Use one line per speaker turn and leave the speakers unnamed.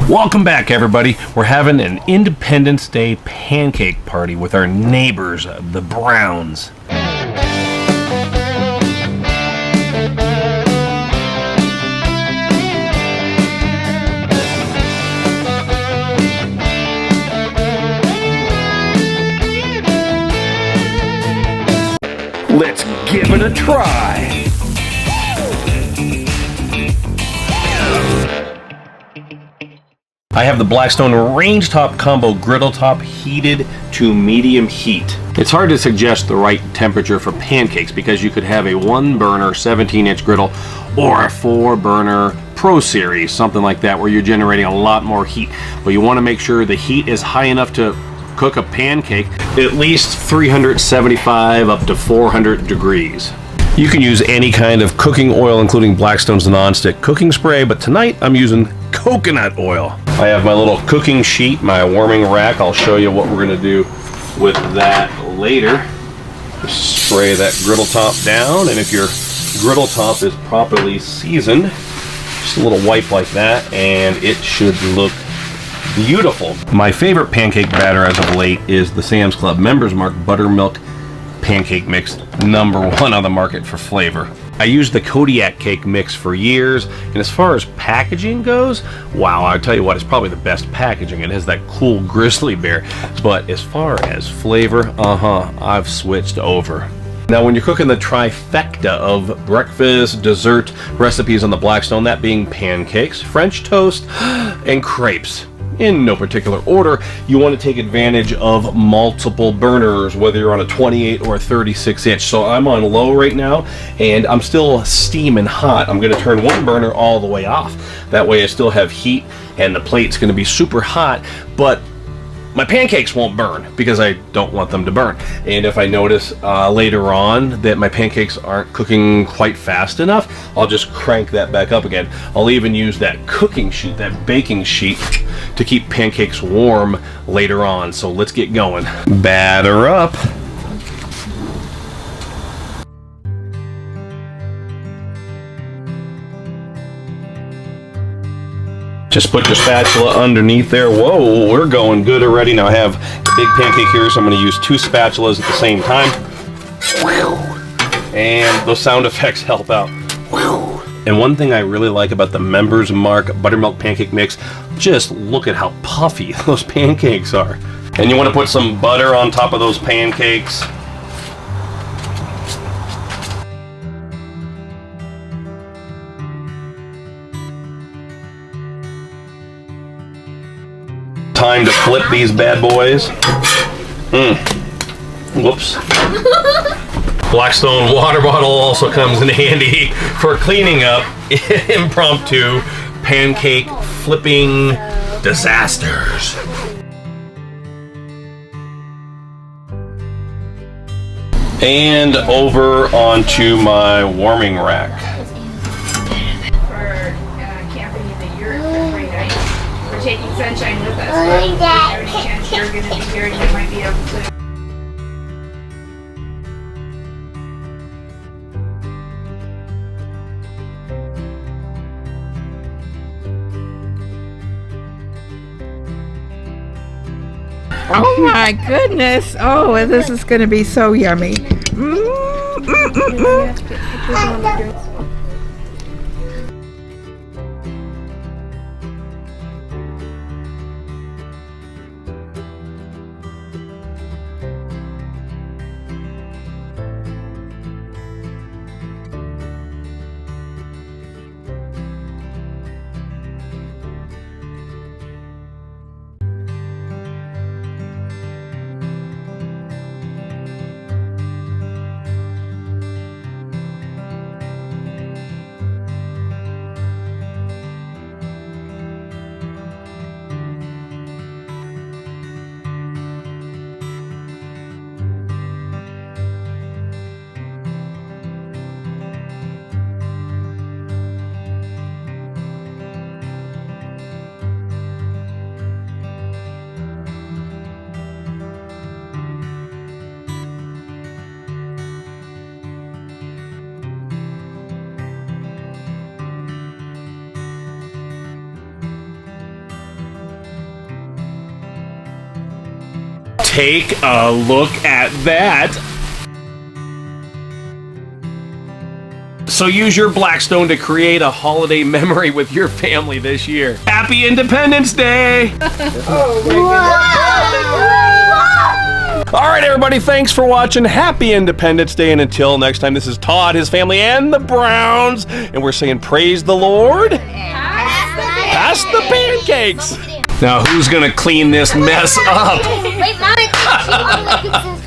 Welcome back, everybody. We're having an Independence Day pancake party with our neighbors, the Browns. Let's give it a try. I have the Blackstone Range Top Combo Griddle Top heated to medium heat. It's hard to suggest the right temperature for pancakes because you could have a 1-burner 17-inch griddle or a 4-burner Pro Series, something like that, where you're generating a lot more heat. But you want to make sure the heat is high enough to cook a pancake at least 375 up to 400 degrees. You can use any kind of cooking oil, including Blackstone's non-stick cooking spray, but tonight I'm using coconut oil. I have my little cooking sheet, my warming rack. I'll show you what we're going to do with that later. Just spray that griddle top down, and if your griddle top is properly seasoned, just a little wipe like that, and it should look beautiful. My favorite pancake batter as of late is the Sam's Club Members Mark Buttermilk Pancake Mix, #1 on the market for flavor. I used the Kodiak cake mix for years, and as far as packaging goes, wow, I tell you what, it's probably the best packaging. It has that cool grizzly bear, but as far as flavor, I've switched over. Now, when you're cooking the trifecta of breakfast, dessert recipes on the Blackstone, that being pancakes, French toast, and crepes, in no particular order, you want to take advantage of multiple burners, whether you're on a 28 or a 36-inch. So I'm on low right now, and I'm still steaming hot. I'm going to turn one burner all the way off. That way I still have heat, and the plate's going to be super hot, but my pancakes won't burn because I don't want them to burn. And if I notice later on that my pancakes aren't cooking quite fast enough, I'll just crank that back up again. I'll even use that cooking sheet, that baking sheet, to keep pancakes warm later on. So let's get going. Batter up. Just put your spatula underneath there. Whoa, we're going good already. Now I have a big pancake here, so I'm going to use 2 spatulas at the same time. And those sound effects help out. And one thing I really like about the Members Mark Buttermilk Pancake Mix, just look at how puffy those pancakes are. And you want to put some butter on top of those pancakes. Time to flip these bad boys. Whoops. Blackstone water bottle also comes in handy for cleaning up impromptu pancake flipping disasters. And over onto my warming rack.
Taking sunshine with us, but there's a chance you're going to be here and you might be able to.
Oh my goodness! Oh, this is going to be so yummy.
Take a look at that. So use your Blackstone to create a holiday memory with your family this year. Happy Independence Day! All right, everybody, thanks for watching. Happy Independence Day, and until next time, this is Todd, his family, and the Browns, and we're saying praise the Lord. Pass the pancakes. Now, who's gonna clean this mess up?
Wait, Mom,